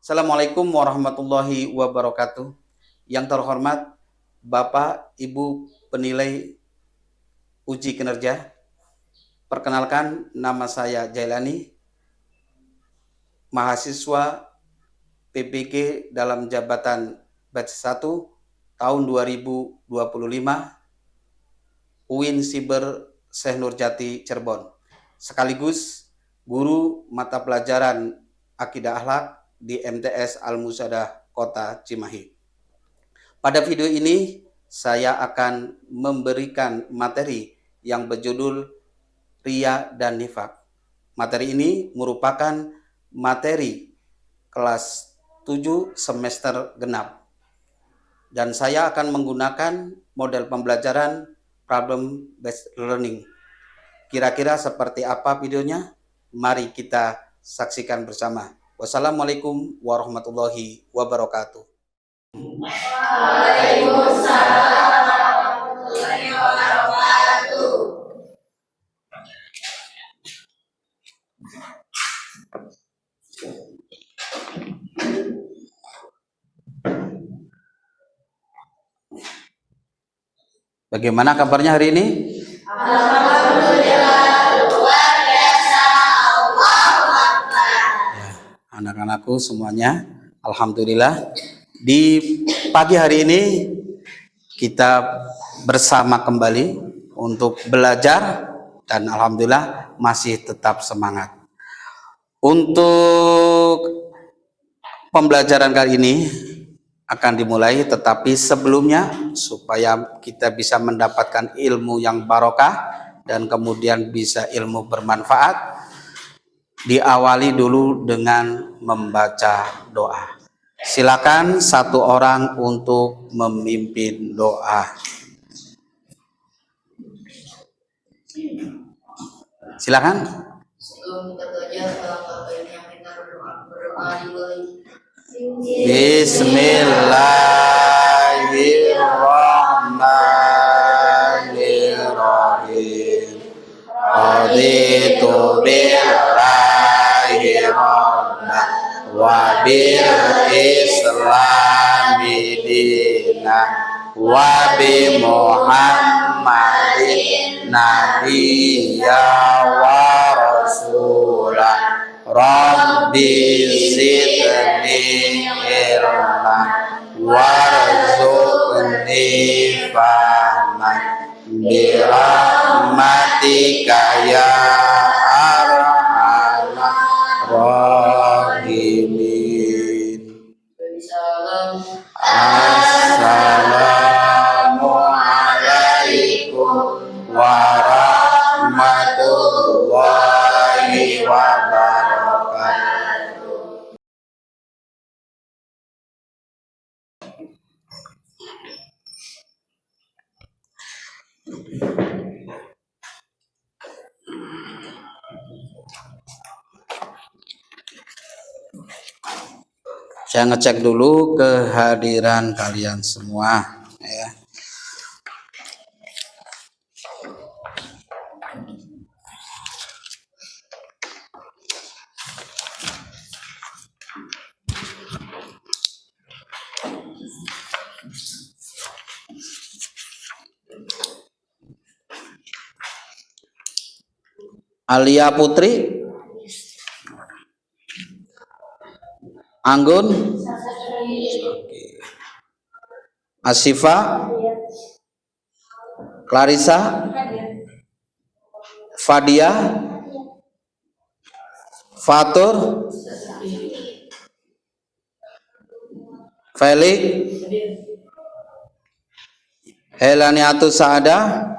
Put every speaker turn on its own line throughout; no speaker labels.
Assalamualaikum warahmatullahi wabarakatuh. Yang terhormat Bapak Ibu penilai uji kinerja, perkenalkan nama saya Jailani, mahasiswa PPG dalam jabatan batch 1 tahun 2025 UIN Siber Syekh Nurjati Cirebon, sekaligus guru mata pelajaran Akidah Akhlak di MTS Al-Musadah Kota Cimahi. Pada video ini saya akan memberikan materi yang berjudul Riya dan Nifak. Materi ini merupakan materi kelas 7 semester genap. Dan saya akan menggunakan model pembelajaran problem based learning. Kira-kira seperti apa videonya? Mari kita saksikan bersama. Wassalamualaikum warahmatullahi wabarakatuh.
Waalaikumsalam warahmatullahi wabarakatuh.
Bagaimana kabarnya hari ini?
Alhamdulillah, luar biasa. Allahu Akbar.
Ya, anak-anakku semuanya, alhamdulillah. Di pagi hari ini kita bersama kembali untuk belajar dan alhamdulillah masih tetap semangat. Untuk pembelajaran kali ini akan dimulai, tetapi sebelumnya supaya kita bisa mendapatkan ilmu yang barokah dan kemudian bisa ilmu bermanfaat, diawali dulu dengan membaca doa. Silakan satu orang untuk memimpin doa. Silakan.
Sebelum kita belajar, alangkah baiknya kita berdoa dimulai.
Bismillahirrahmanirrahim. Raditu billahi rabban wa bil islami dinah wa bi Muhammadin nabiyya wa rasulah. Rabbi zidni ilma warzuqni fahman birahmatika ya arhamar rahimin. Assalamualaikum warahmatullahi wabarakatuh. Saya ngecek dulu kehadiran kalian semua ya. Alia Putri, Anggun, Asifa, Clarissa, Fadia, Fatur, Felix, Helaniatus Saada,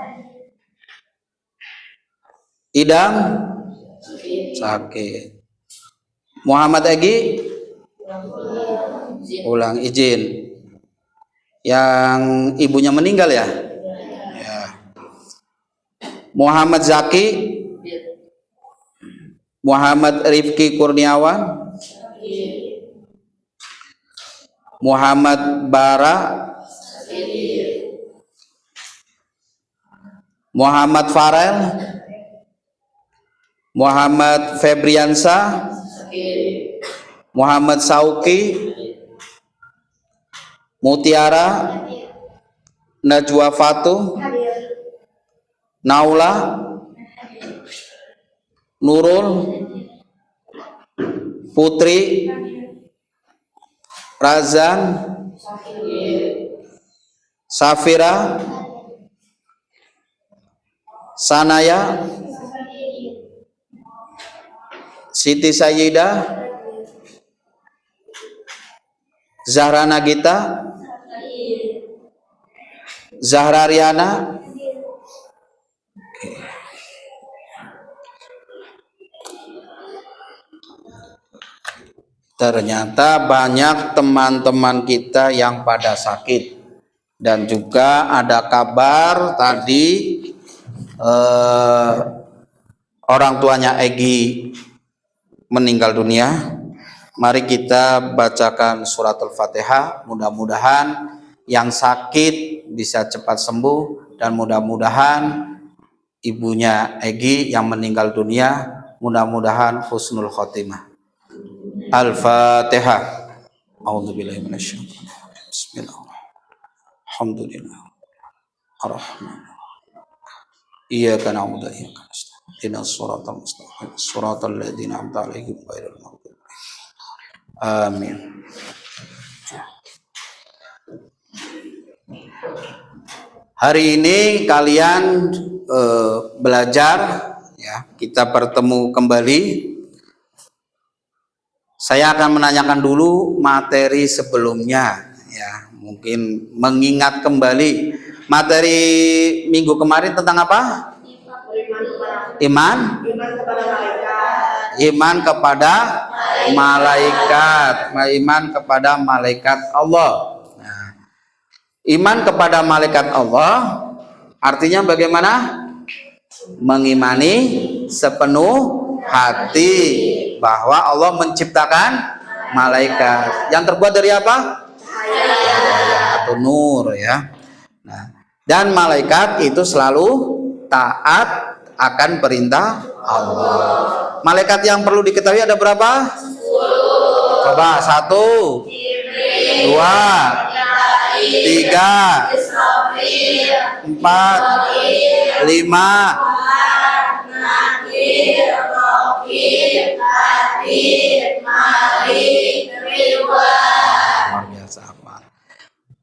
Idam, sakit. Muhammad Egi, ulang izin. Yang ibunya meninggal ya? Ya. Muhammad Zaki, Muhammad Rifki Kurniawan, Muhammad Bara, Muhammad Farel, Muhammad Febriansa, Muhammad Sauki, Mutiara, Najwa Fatu, Naula, Nurul, Putri, Razan, Safira, Sanaya, Siti Sayyidah, Zahra Nagita, Zahra Riana. Ternyata banyak teman-teman kita yang pada sakit, dan juga ada kabar tadi orang tuanya Egi meninggal dunia. Mari kita bacakan surat Al-Fatihah, mudah-mudahan yang sakit bisa cepat sembuh, dan mudah-mudahan ibunya Egi yang meninggal dunia mudah-mudahan husnul khotimah. Al-Fatihah. A'udzubillahi minasyaitonir rajim. Bismillahirrahmanirrahim. Alhamdulillah. Ar-Rahman. Iyyaka na'budu wa iyyaka nasta'in. Ihdinas siratal mustaqim. Shiratal ladzina an'amta 'alaihim ghairil maghdubi 'alaihim. Amin. Hari ini kalian belajar, ya, kita bertemu kembali. Saya akan menanyakan dulu materi sebelumnya, ya, mungkin mengingat kembali materi minggu kemarin tentang apa? Iman kepada malaikat, iman kepada malaikat Allah. Nah, iman kepada malaikat Allah artinya bagaimana? Mengimani sepenuh hati bahwa Allah menciptakan malaikat yang terbuat dari apa? Cahaya atau nur, ya. Nah, dan malaikat itu selalu taat akan perintah Allah. Malaikat yang perlu diketahui ada berapa? 10. Coba 1, 2, 3, 4, 5,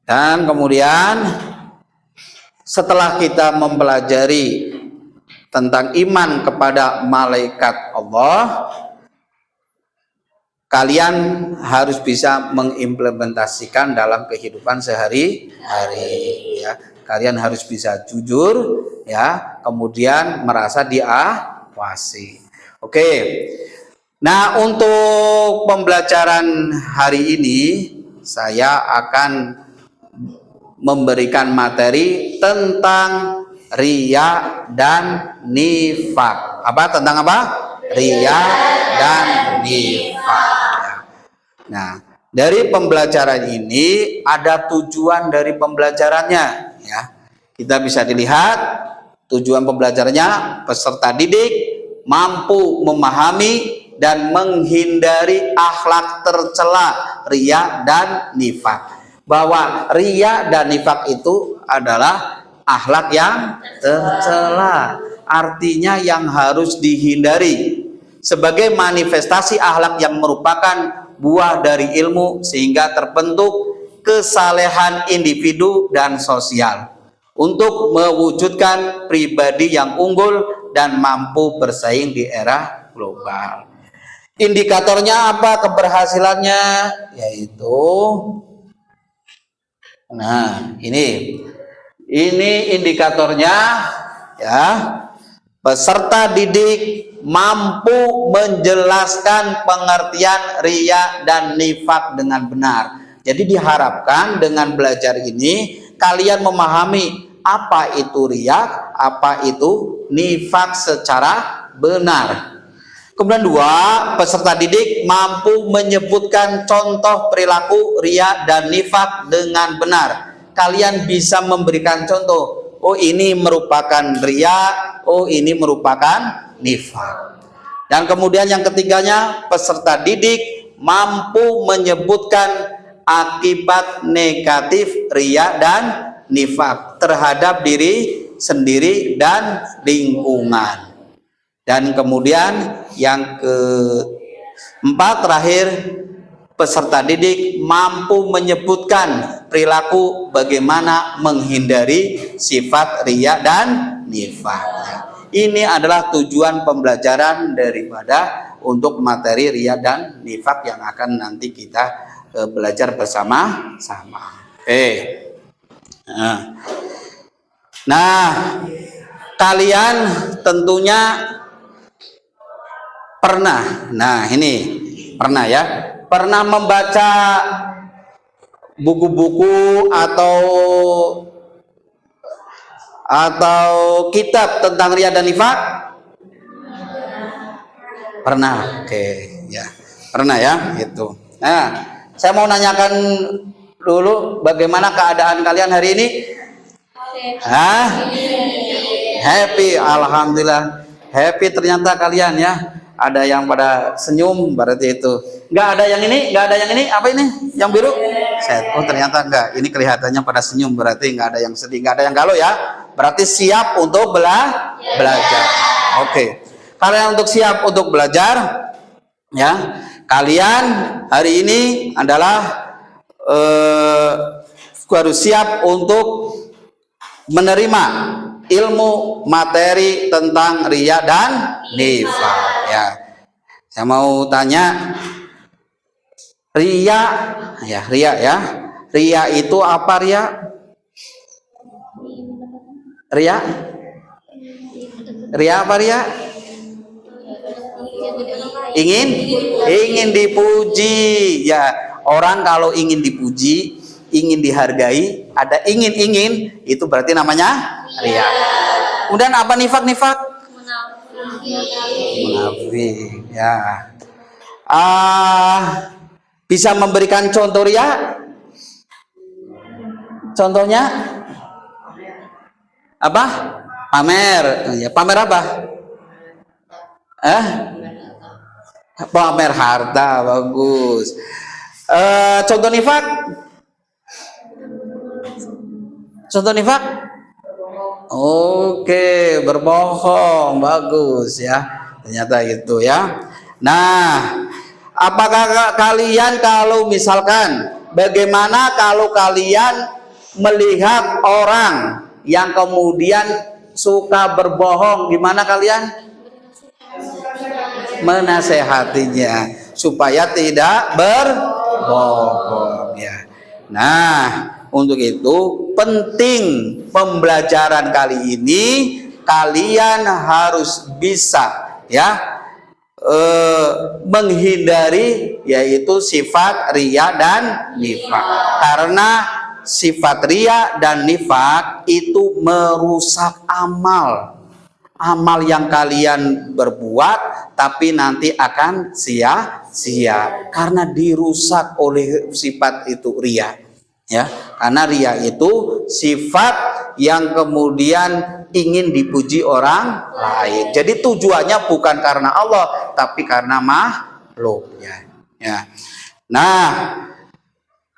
dan kemudian setelah kita mempelajari tentang iman kepada malaikat Allah, kalian harus bisa mengimplementasikan dalam kehidupan sehari-hari, ya. Kalian harus bisa jujur, ya, kemudian merasa diawasi. Oke. Nah, untuk pembelajaran hari ini saya akan memberikan materi tentang riya dan nifak. Apa? Tentang apa? Riya dan nifak. Nah, dari pembelajaran ini ada tujuan dari pembelajarannya, ya. Kita bisa dilihat tujuan pembelajarannya, peserta didik mampu memahami dan menghindari akhlak tercela riya dan nifak. Bahwa riya dan nifak itu adalah akhlak yang tercela, artinya yang harus dihindari sebagai manifestasi akhlak yang merupakan buah dari ilmu sehingga terbentuk kesalehan individu dan sosial untuk mewujudkan pribadi yang unggul dan mampu bersaing di era global. Indikatornya apa keberhasilannya? Yaitu, nah, ini indikatornya, ya. Peserta didik mampu menjelaskan pengertian riya dan nifak dengan benar. Jadi diharapkan dengan belajar ini kalian memahami apa itu riya, apa itu nifak secara benar. Kemudian 2, peserta didik mampu menyebutkan contoh perilaku riya dan nifak dengan benar. Kalian bisa memberikan contoh, oh ini merupakan riya, oh ini merupakan nifak. Dan kemudian yang ketiganya, peserta didik mampu menyebutkan akibat negatif riya dan nifak terhadap diri sendiri dan lingkungan. Dan kemudian yang keempat terakhir, peserta didik mampu menyebutkan perilaku bagaimana menghindari sifat riya dan nifak. Ini adalah tujuan pembelajaran daripada untuk materi riya dan nifak yang akan nanti kita belajar bersama-sama. Nah, kalian tentunya pernah, pernah membaca buku-buku atau kitab tentang riya dan nifak? Pernah, oke, ya, pernah ya, gitu. Nah, saya mau nanyakan dulu, bagaimana keadaan kalian hari ini? Happy, alhamdulillah, happy ternyata kalian ya. Ada yang pada senyum, berarti itu. Nggak ada yang ini, apa ini? Yang biru? Oh ternyata enggak, ini kelihatannya pada senyum, berarti nggak ada yang sedih, nggak ada yang galau ya. Berarti siap untuk belajar. Oke. Kalian untuk siap untuk belajar, ya. Kalian hari ini adalah harus siap untuk menerima ilmu materi tentang riya dan nifak. Ya, saya mau tanya, riya ya. Riya itu apa riya? Riya apa riya? Ingin dipuji ya. Orang kalau ingin dipuji, ingin dihargai, ada ingin itu berarti namanya riya. Kemudian apa nifak? Munafik ya. Bisa memberikan contoh riya? Contohnya apa? Pamer ya. Pamer apa? Pamer harta, bagus. Contoh nifak? Oke, berbohong, bagus ya. Ternyata itu ya. Nah, apakah kalian kalau misalkan, bagaimana kalau kalian melihat orang yang kemudian suka berbohong, gimana kalian? Menasehatinya supaya tidak berbohong ya. Nah, untuk itu penting pembelajaran kali ini kalian harus bisa ya menghindari yaitu sifat riya dan nifak. Karena sifat riya dan nifak itu merusak amal yang kalian berbuat, tapi nanti akan sia-sia karena dirusak oleh sifat itu riya ya. Karena riya itu sifat yang kemudian ingin dipuji orang lain. Jadi tujuannya bukan karena Allah, tapi karena makhluknya ya. Nah,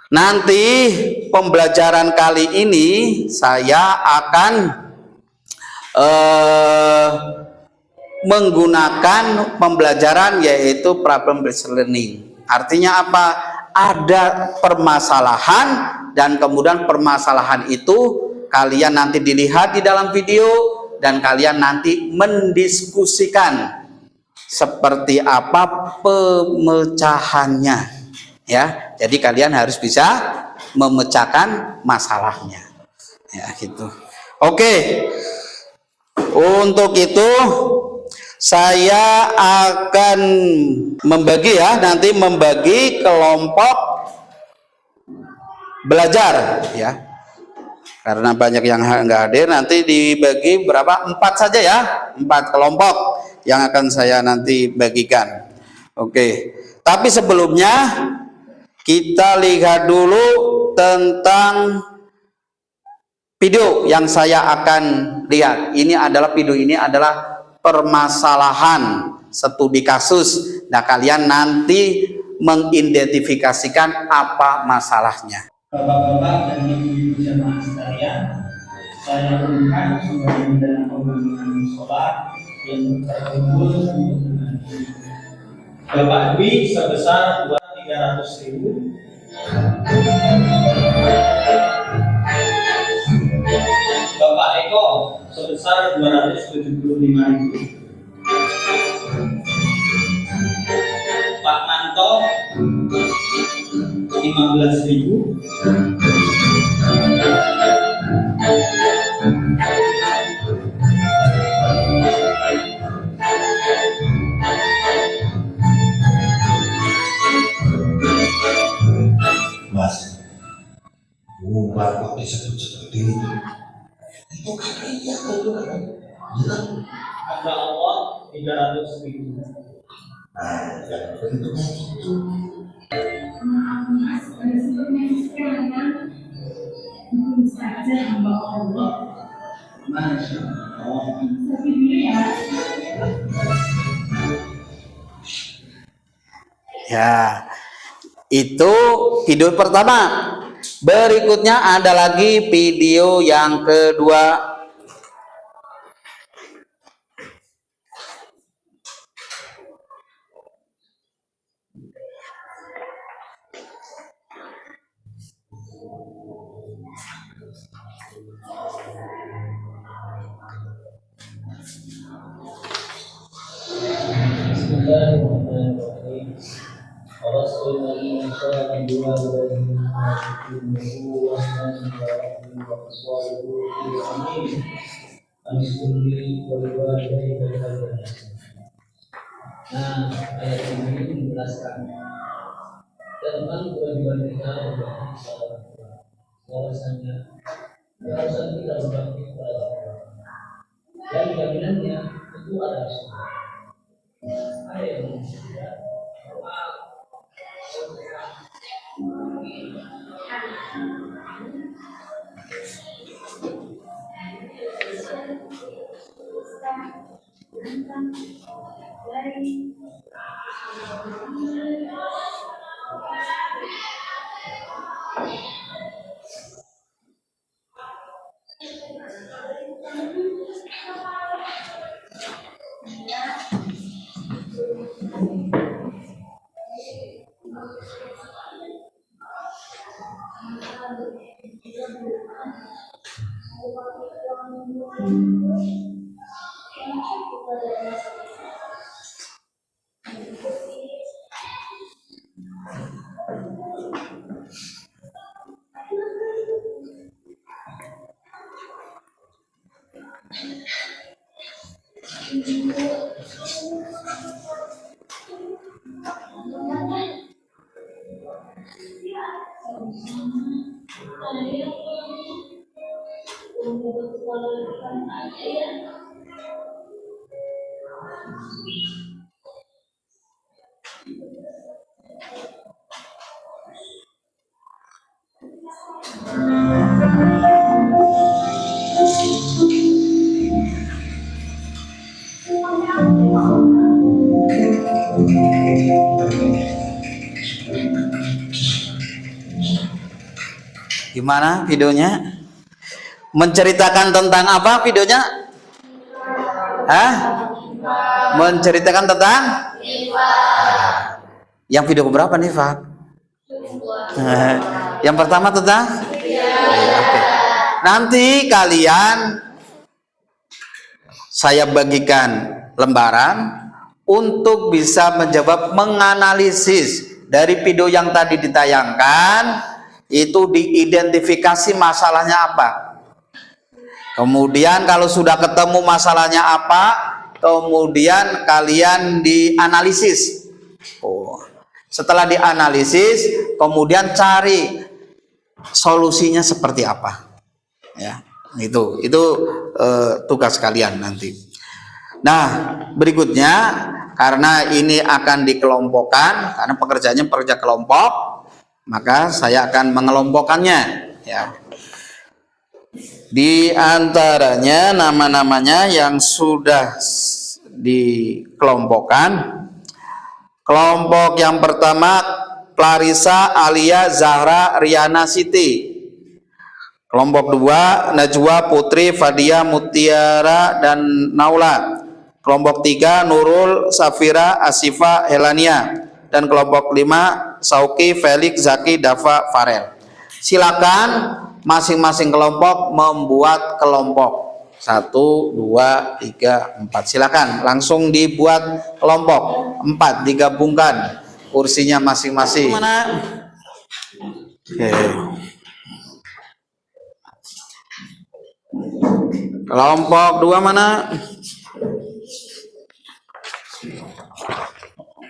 nanti pembelajaran kali ini saya akan menggunakan pembelajaran yaitu problem based learning. Artinya apa? Ada permasalahan dan kemudian permasalahan itu kalian nanti dilihat di dalam video dan kalian nanti mendiskusikan seperti apa pemecahannya ya. Jadi kalian harus bisa memecahkan masalahnya ya gitu. Oke. Untuk itu saya akan membagi kelompok belajar ya. Karena banyak yang nggak hadir, nanti dibagi berapa? 4 saja ya, 4 kelompok yang akan saya nanti bagikan. Oke. Tapi sebelumnya kita lihat dulu tentang video yang saya akan lihat. Video ini adalah permasalahan studi kasus. Nah, kalian nanti mengidentifikasikan apa masalahnya.
Bapak-bapak dan ibu-ibu jemaah sekalian, saya umumkan sumbangan dana pembangunan sholat yang terkumpul untuk mengaji. Bapak Dwi sebesar 300.000. Bapak Eko sebesar 275.000. Pak Manto 15.000.
Mas, Bapak disebut seperti itu. Itu kan iya, itu kan.
Ada Allah 300.000.
Nah, yang bentuknya itu.
Mas, sebelumnya sekarang mungkin saja hamba Allah.
Masya Allah.
Tapi dulu ya.
Ya, itu video pertama. Berikutnya ada lagi video yang kedua.
Bismillahirrahmanirrahim. Rasulullah sallallahu Nah, ayat ini menjelaskan tentang kewajiban kita bahwasanya harusnya kita berbakti kepada Allah dan jaminannya itu adalah surga. Ayat yang
Gimana videonya? Menceritakan tentang apa videonya? Hah? Menceritakan tentang? Yang video berapa nih, Pak? Yang pertama tentang? Oke. Nanti kalian saya bagikan lembaran untuk bisa menjawab, menganalisis dari video yang tadi ditayangkan. Itu diidentifikasi masalahnya apa. Kemudian kalau sudah ketemu masalahnya apa, kemudian kalian dianalisis. Setelah dianalisis, kemudian cari solusinya seperti apa. Ya, itu tugas kalian nanti. Nah, berikutnya karena ini akan dikelompokkan, karena pekerjaannya pekerja kelompok, maka saya akan mengelompokkannya, ya. Di antaranya nama-namanya yang sudah dikelompokkan Kelompok yang pertama Clarissa, Alia, Zahra, Riana, Siti. Kelompok 2 Najwa, Putri, Fadia, Mutiara, dan Naula. Kelompok 3 Nurul, Safira, Asifa, Helania. Dan kelompok 5 Sauki, Felix, Zaki, Dava, Farel. Silakan masing-masing kelompok membuat kelompok 1, 2, 3, 4. Silakan langsung dibuat kelompok 4, digabungkan kursinya masing-masing. Mana? Oke. Kelompok 2 mana?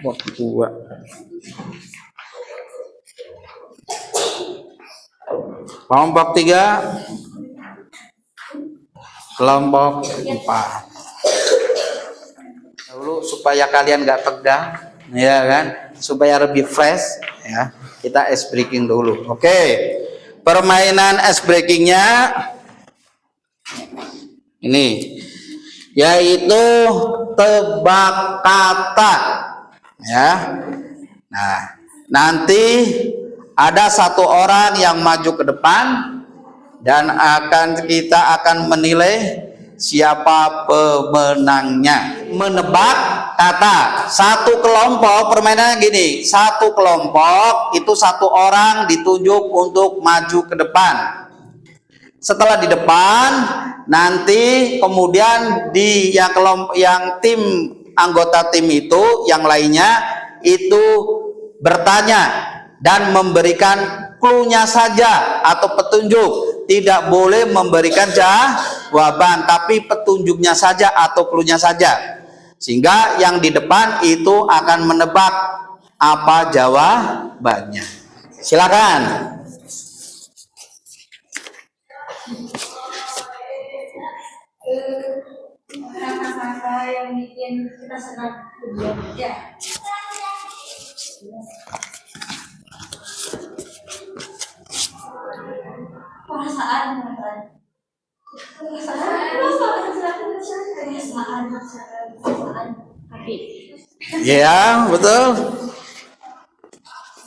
Kelompok 2. Kelompok 3. Kelompok 4. Dulu supaya kalian nggak tegang, ya kan? Supaya lebih fresh, ya. Kita ice breaking dulu. Oke. Permainan ice breakingnya ini, yaitu tebak kata, ya. Nah, nanti ada satu orang yang maju ke depan dan kita akan menilai siapa pemenangnya. Menebak kata. Satu kelompok, permainannya gini, satu kelompok itu satu orang ditunjuk untuk maju ke depan. Setelah di depan, nanti kemudian yang tim anggota tim itu, yang lainnya itu bertanya dan memberikan clue-nya saja atau petunjuk. Tidak boleh memberikan jawaban, tapi petunjuknya saja atau clue-nya saja. Sehingga yang di depan itu akan menebak apa jawabannya. Silakan.
Kata-kata yang bikin kita senang ya. Perasaan hati.
Ya, betul.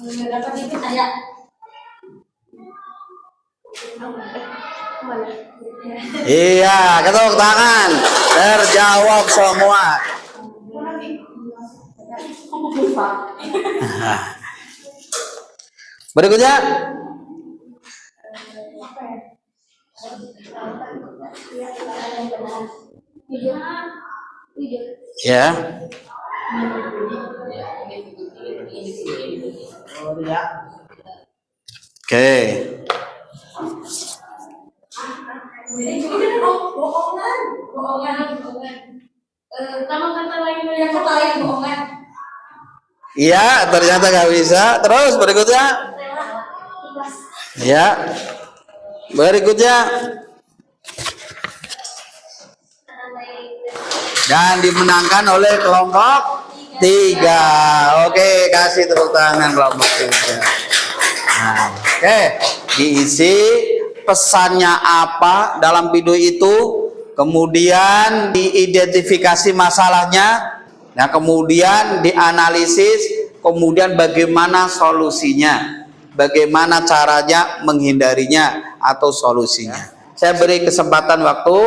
Dapat dikit aja.
Iya, ketuk tangan. Terjawab semua. Berikutnya. Ya. Oke.
Bohongan. Nama kata lain yang bohongan.
Iya, ternyata nggak bisa. Terus berikutnya. Ya. Berikutnya. Dan dimenangkan oleh kelompok 3. Oke, kasih tepuk tangan kelompok 3. Nah, oke, diisi pesannya apa dalam video itu, kemudian diidentifikasi masalahnya, nah kemudian dianalisis, kemudian bagaimana solusinya, bagaimana caranya menghindarinya atau solusinya. Saya beri kesempatan waktu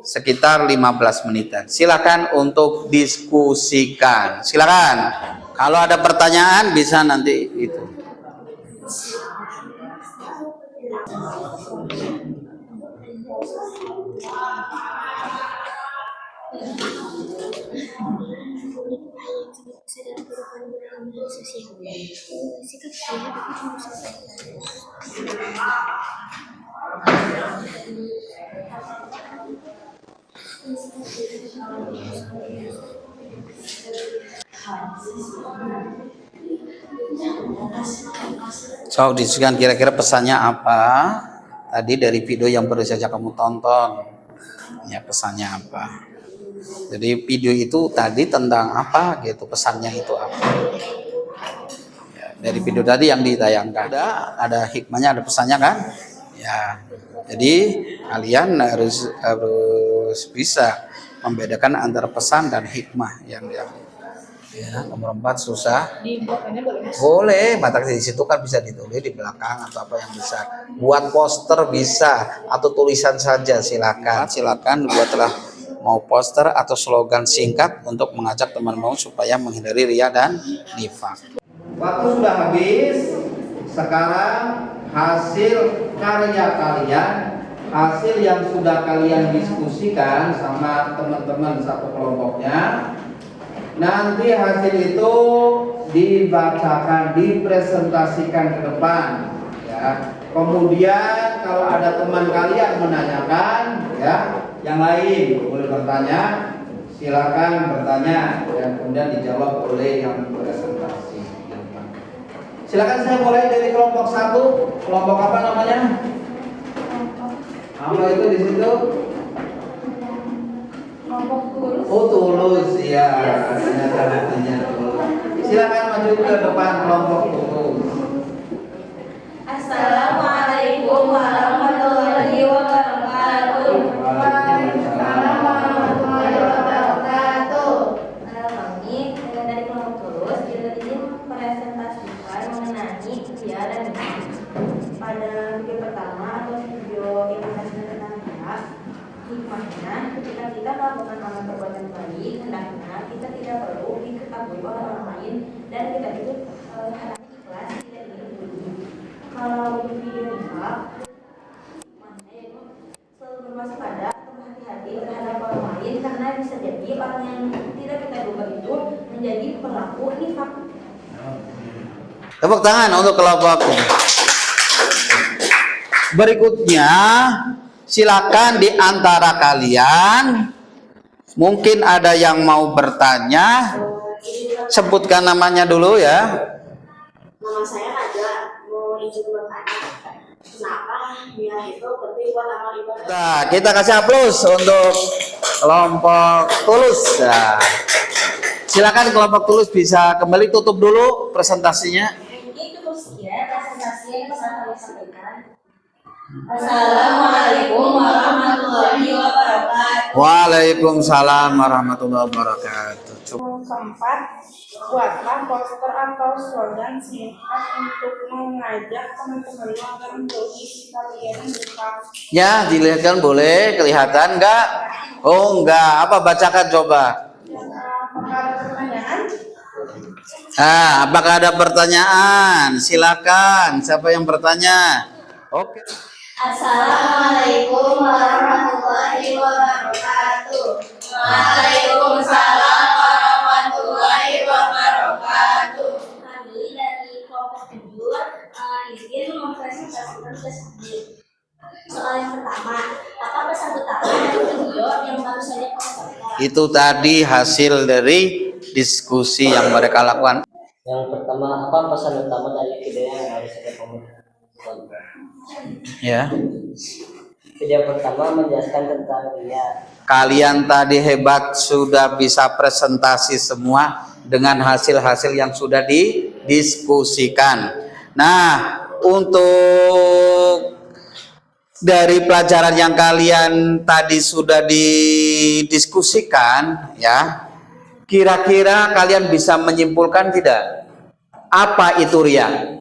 sekitar 15 menitan. Silakan untuk diskusikan. Silakan. Kalau ada pertanyaan bisa nanti itu. So, diskusikan kira-kira pesannya apa tadi dari video yang baru saja kamu tonton. Ya, pesannya apa? Jadi video itu tadi tentang apa gitu, pesannya itu apa? Ya, dari video tadi yang ditayangkan ada hikmahnya, ada pesannya kan? Ya. Jadi kalian harus bisa membedakan antara pesan dan hikmah yang Ya, nomor 4 susah.
Dibuatkannya boleh.
Boleh, mata di situ kan bisa ditulis di belakang atau apa yang bisa. Buat poster bisa atau tulisan saja silakan. Silakan buatlah mau poster atau slogan singkat untuk mengajak teman-teman supaya menghindari riya dan nifak. Waktu sudah habis. Sekarang hasil karya kalian, hasil yang sudah kalian diskusikan sama teman-teman satu kelompoknya, nanti hasil itu dibacakan, dipresentasikan ke depan, ya. Kemudian kalau ada teman kalian menanyakan, ya, yang lain boleh bertanya, silakan bertanya, dan kemudian dijawab oleh yang presentasi. Silakan, saya mulai dari kelompok 1. Kelompok apa namanya? Apa itu di situ?
Kelompok tulus.
Oh, tulus, ya. Ternyata artinya tulus. Silakan maju ke depan kelompok tulus.
Assalamualaikum warahmatullahi wabarakatuh.
Waalaikumsalam warahmatullahi wabarakatuh.
Kami dari kelompok tulus ingin presentasikan mengenai ria dan nifak. Pada video pertama atau video yang kita sudah tentang hikmahnya, ketika kita melakukan amal perbuatan baik, hendaknya kita tidak perlu diketahui oleh orang lain dan kita itu harus ikhlas, tidak dipuji. Kalau di video nifak, hikmahnya yaitu selalu berwaspada atau berhati-hati terhadap orang lain karena bisa jadi orang yang tidak kita duga itu menjadi pelaku nifak.
Tepuk tangan untuk kelompok. Berikutnya, silakan di antara kalian, mungkin ada yang mau bertanya, sebutkan namanya dulu ya.
Nama saya Raja, mau izin bertanya, kenapa dia itu penting buat amal ibadah?
Nah, kita kasih aplaus untuk kelompok tulus. Nah, silakan kelompok tulus bisa kembali tutup dulu presentasinya.
Ini cukup sekian presentasi yang bisa kami sampaikan. Assalamualaikum warahmatullahi wabarakatuh.
Waalaikumsalam warahmatullahi wabarakatuh.
Keempat, buatlah poster atau slogan singkat untuk mengajak teman-teman agar mengikuti kalian nifak.
Ya, dilihatkan boleh, kelihatan enggak? Oh, enggak. Apa bacakan coba?
Apakah ada pertanyaan?
Apakah ada pertanyaan? Silakan. Siapa yang bertanya? Oke.
Assalamualaikum warahmatullahi wabarakatuh.
Waalaikumsalam warahmatullahi wabarakatuh. Kami dari kelompok 7 ingin mempresentasikan sesuatu. Soal yang pertama, apa pesan utama dari video yang baru saja kami sampaikan?
Itu tadi hasil dari diskusi yang mereka lakukan.
Yang pertama, apa pesan utama dari video yang harus saya komunikasikan?
Ya.
Video pertama menjelaskan tentang ria.
Kalian tadi hebat, sudah bisa presentasi semua dengan hasil-hasil yang sudah didiskusikan. Nah, untuk dari pelajaran yang kalian tadi sudah didiskusikan, ya, kira-kira kalian bisa menyimpulkan tidak? Apa itu ria?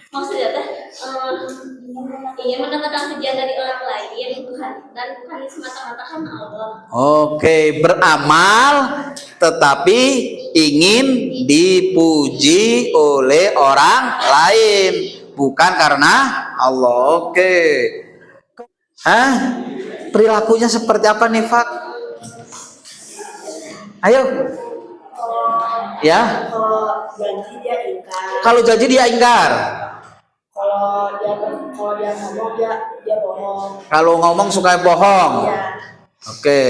Maksudnya ingin mendapatkan pujian dari orang lain dan bukan semata-mata karena Allah.
Oke, beramal tetapi ingin dipuji oleh orang lain, bukan karena Allah. Oke. Perilakunya seperti apa nih, Fak? Ayo. Ya.
Kalau janji dia ingkar.
Kalau janji dia ingkar.
Kalau dia ngomong dia bohong.
Kalau ngomong suka bohong.
Ya.
Oke,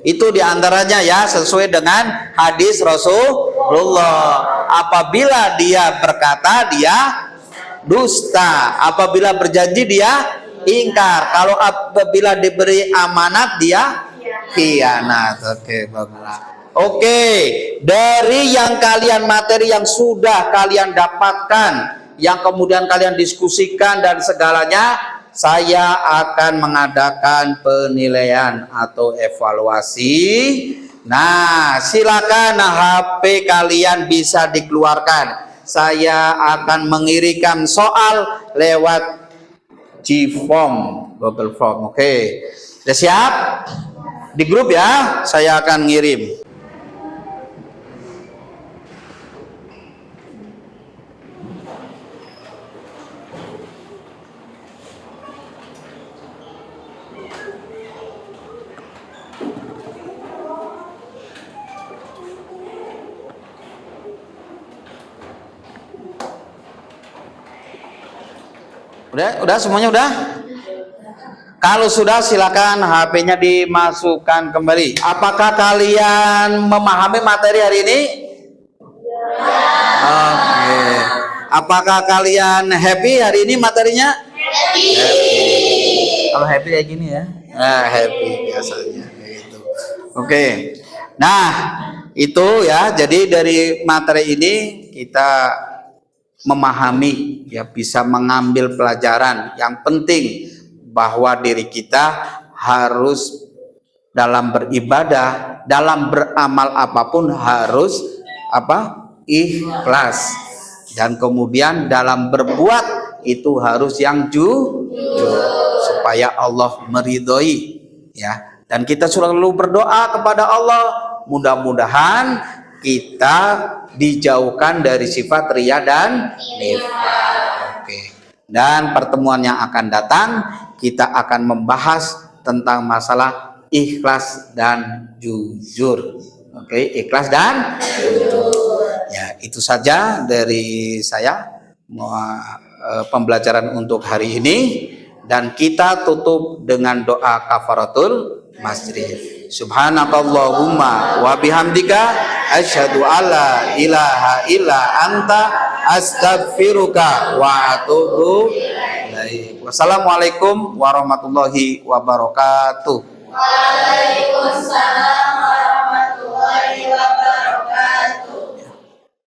itu diantaranya ya sesuai dengan hadis Rasulullah. Apabila dia berkata dia dusta, apabila berjanji dia ingkar, kalau apabila diberi amanat dia khianat. Oke, baguslah. Oke, dari yang kalian materi yang sudah kalian dapatkan, yang kemudian kalian diskusikan dan segalanya, saya akan mengadakan penilaian atau evaluasi Nah, silakan HP kalian bisa dikeluarkan. Saya akan mengirimkan soal lewat G-Form, Google Form. Oke. Sudah siap? Di grup ya, saya akan ngirim. Udah semuanya udah? Kalau sudah silakan HP-nya dimasukkan kembali. Apakah kalian memahami materi hari ini? Oke. Apakah kalian happy hari ini materinya? Happy. Kalau happy kayak gini ya. Nah, happy biasanya gitu. Oke. Nah, itu ya. Jadi dari materi ini kita memahami ya, bisa mengambil pelajaran yang penting bahwa diri kita harus dalam beribadah, dalam beramal apapun harus ikhlas, dan kemudian dalam berbuat itu harus yang jujur supaya Allah meridhoi ya. Dan kita selalu berdoa kepada Allah mudah-mudahan kita dijauhkan dari sifat riya dan nifaq. Oke. Dan pertemuan yang akan datang kita akan membahas tentang masalah ikhlas dan jujur. Oke, ikhlas dan jujur. Ya, itu saja dari saya pembelajaran untuk hari ini, dan kita tutup dengan doa kafaratul masjid. Subhanakallahumma wa bihamdika asyhadu alla ilaha illa anta astaghfiruka wa atubu ilaik. Wassalamualaikum warahmatullahi wabarakatuh.